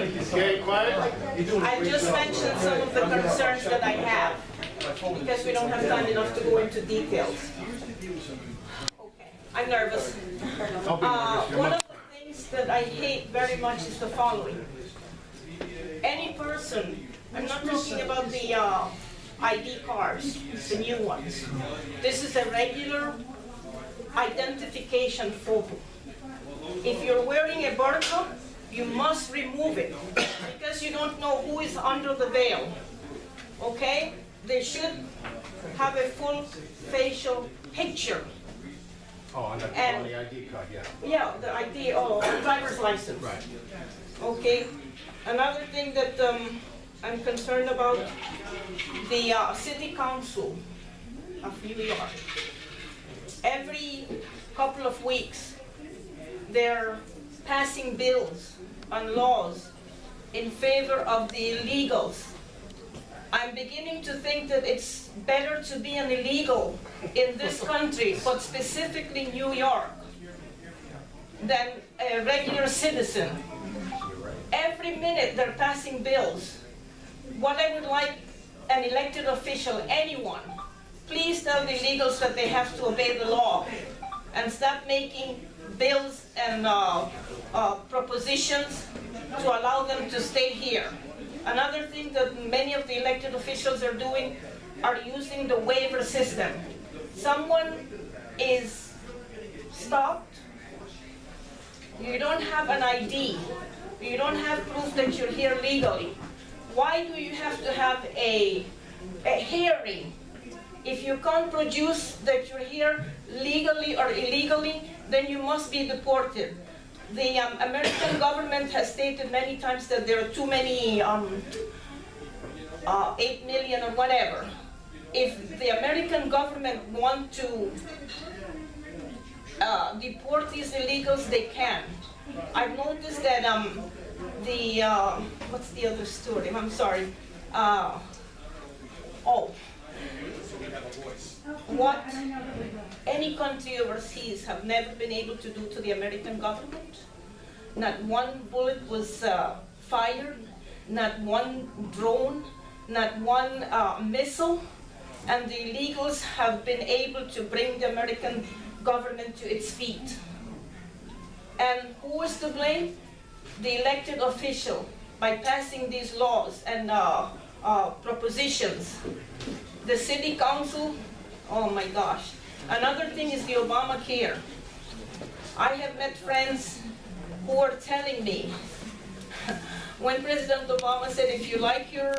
Okay, quiet. I just mentioned some of the concerns that I have, because we don't have time enough to go into details. Okay, I'm nervous. One of the things that I hate very much is the following. Any person, I'm not talking about the ID cards, the new ones. This is a regular identification photo. If you're wearing a burqa, you must remove it because you don't know who is under the veil. Okay? They should have a full facial picture. Oh, on the ID card, yeah. Yeah, the ID or driver's license. Right. Okay. Another thing that I'm concerned about, the City Council of New York. Every couple of weeks, they're passing bills and laws in favor of the illegals. I'm beginning to think that it's better to be an illegal in this country, but specifically New York, than a regular citizen. Every minute they're passing bills. What I would like an elected official, anyone, please tell the illegals that they have to obey the law and stop making bills and propositions to allow them to stay here. Another thing that many of the elected officials are doing are using the waiver system. Someone is stopped, you don't have an ID, you don't have proof that you're here legally. Why do you have to have a hearing? If you can't produce that you're here legally or illegally, then you must be deported. The American government has stated many times that there are too many, 8 million or whatever. If the American government want to deport these illegals, they can. I've noticed that what's the other story? I'm sorry. What any country overseas have never been able to do to the American government. Not one bullet was fired, not one drone, not one missile, and the illegals have been able to bring the American government to its feet. And who is to blame? The elected official, by passing these laws and propositions. The city council, oh my gosh. Another thing is the Obamacare. I have met friends who are telling me, when President Obama said, if you like your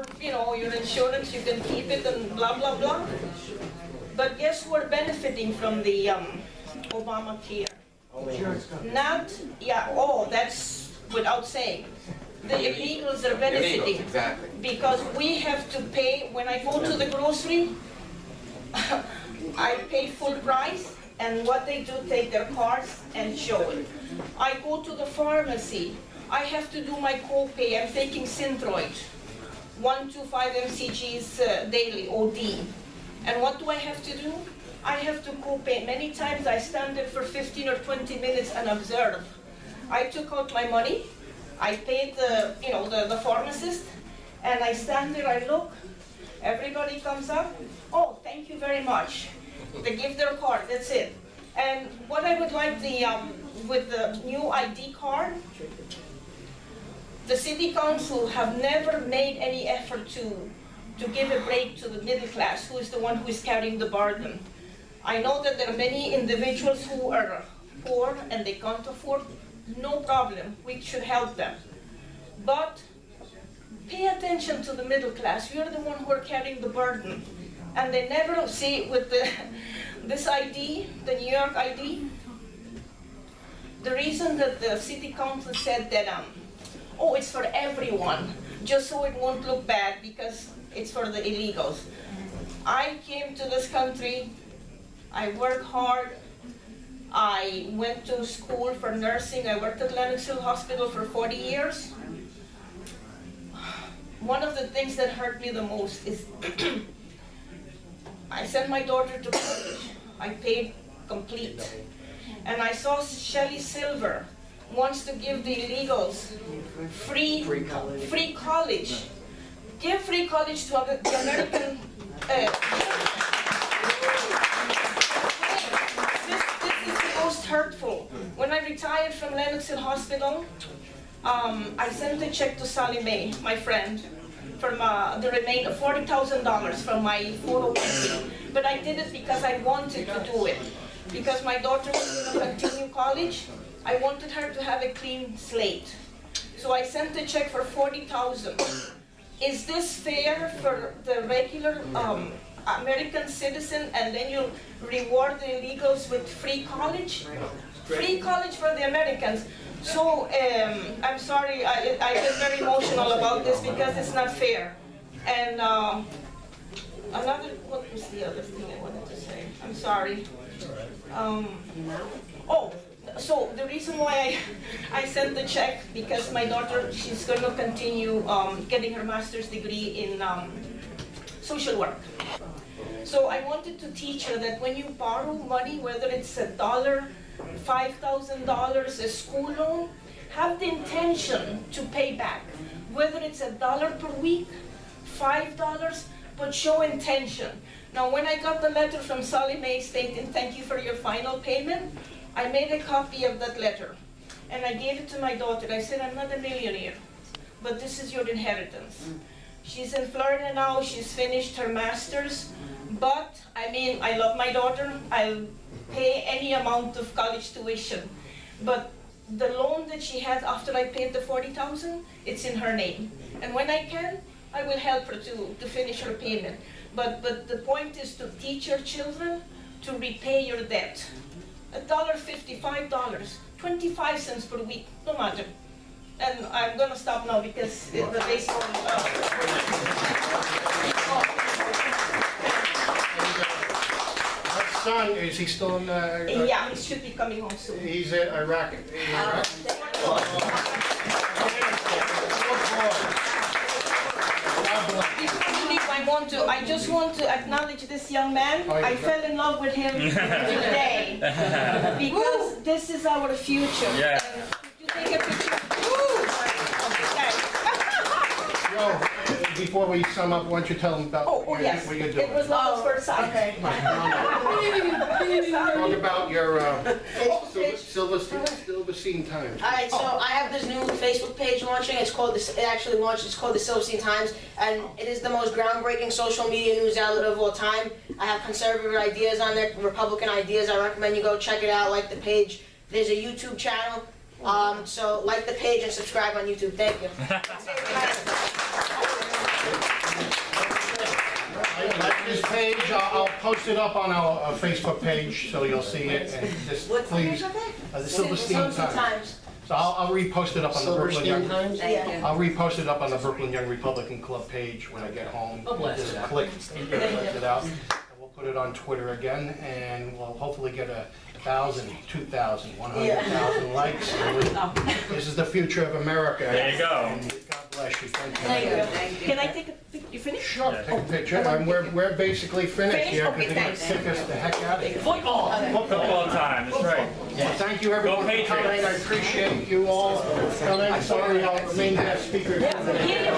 insurance, you can keep it and blah, blah, blah. But guess who are benefiting from the Obamacare? That's without saying. The illegals are benefiting. Exactly. Because we have to pay, when I go to the grocery, I pay full price, and what they do, take their cards and show it. I go to the pharmacy, I have to do my copay. I'm taking Synthroid, 125 mcgs daily, OD. And what do I have to do? I have to copay. Many times I stand there for 15 or 20 minutes and observe. I took out my money, I paid the pharmacist, and I stand there, I look, everybody comes up, oh, thank you very much. They give their card, that's it. And what I would like with the new ID card, the city council have never made any effort to give a break to the middle class, who is the one who is carrying the burden. I know that there are many individuals who are poor and they can't afford. No problem, we should help them. But pay attention to the middle class. You're the one who are carrying the burden. And they never see with this ID, the New York ID, the reason that the city council said that, it's for everyone, just so it won't look bad because it's for the illegals. I came to this country, I worked hard, I went to school for nursing. I worked at Lenox Hill Hospital for 40 years. One of the things that hurt me the most is I sent my daughter to college. I paid complete. And I saw Shelley Silver wants to give the illegals free college. Give free college to the American. This is the most hurtful. When I retired from Lennox Hill Hospital, I sent a check to Sally Mae, my friend, from the remainder of $40,000 from my 401k. But I did it because I wanted to do it. Because my daughter was going to continue college, I wanted her to have a clean slate. So I sent a check for $40,000. Is this fair for the regular American citizen, and then you reward the illegals with free college? Free college for the Americans. So I'm sorry, I get very emotional about this because it's not fair. And what was the other thing I wanted to say? I'm sorry. So the reason why I sent the check, because my daughter, she's going to continue getting her master's degree in social work. So I wanted to teach her that when you borrow money, whether it's $1, $5,000, a school loan, have the intention to pay back. Whether it's $1 per week, $5, but show intention. Now, when I got the letter from Sally Mae stating, "Thank you for your final payment," I made a copy of that letter, and I gave it to my daughter. I said, "I'm not a millionaire, but this is your inheritance." She's in Florida now, she's finished her master's, but, I mean, I love my daughter. I'll pay any amount of college tuition, but the loan that she had after I paid the $40,000, it's in her name. And when I can, I will help her to finish her payment. But the point is to teach your children to repay your debt. $1.50, $5, 25 cents per week, no matter. And I'm gonna stop now because the baseball. My son, is he still in? Yeah, he should be coming home soon. He's in Iraq. I just want to acknowledge this young man. I fell in love with him today because this is our future. Yeah. You take a picture. Yo, before we sum up, why don't you tell them about what you're doing? It was love at first sight. Okay. Talk about your Silverstein Times. All right, so I have this new Facebook page launching. It's called It actually launched. It's called the Silverstein Times, and it is the most groundbreaking social media news outlet of all time. I have conservative ideas on there, Republican ideas. I recommend you go check it out. Like the page. There's a YouTube channel. So like the page and subscribe on YouTube. Thank you. Like this page, I'll post it up on our Facebook page so you'll see it. And just please, the Silverstein Times. So I'll repost it up on the Brooklyn Young. I'll repost it up on the Brooklyn Young Republican Club page when I get home. Just click it out. And we'll put it on Twitter again, and we'll hopefully get 1,000, 2,000, 100,000 likes. This is the future of America. There you go. And God bless you. Thank you. Can I take a picture? You finished? Sure, take a picture. We're basically finished here because they're going to kick us the heck out of here. Football time, that's right. Well, thank you everyone for coming. I appreciate you all coming. Sorry I'll remain the speaker. Video.